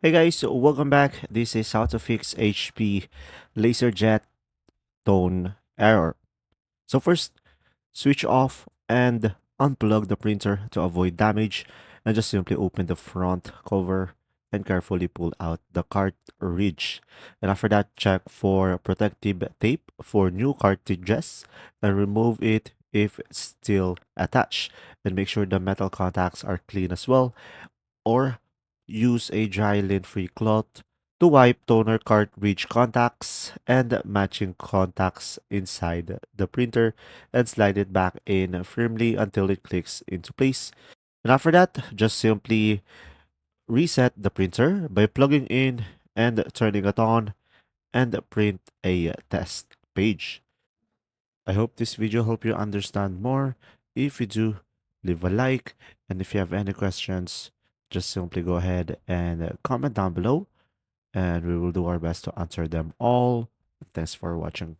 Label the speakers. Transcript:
Speaker 1: Hey guys, so welcome back. This is how to fix HP LaserJet tone error. So first, switch off and unplug the printer to avoid damage, and just simply open the front cover and carefully pull out the cartridge. And after that, check for protective tape for new cartridges and remove it if it's still attached. And make sure the metal contacts are clean as well, or use a dry lint-free cloth to wipe toner cartridge contacts and matching contacts inside the printer and slide it back in firmly until it clicks into place. And after that, just simply reset the printer by plugging in and turning it on and print a test page. I hope this video helped you understand more. If you do, leave a like, and if you have any questions, just simply go ahead and comment down below, and we will do our best to answer them all. Thanks for watching.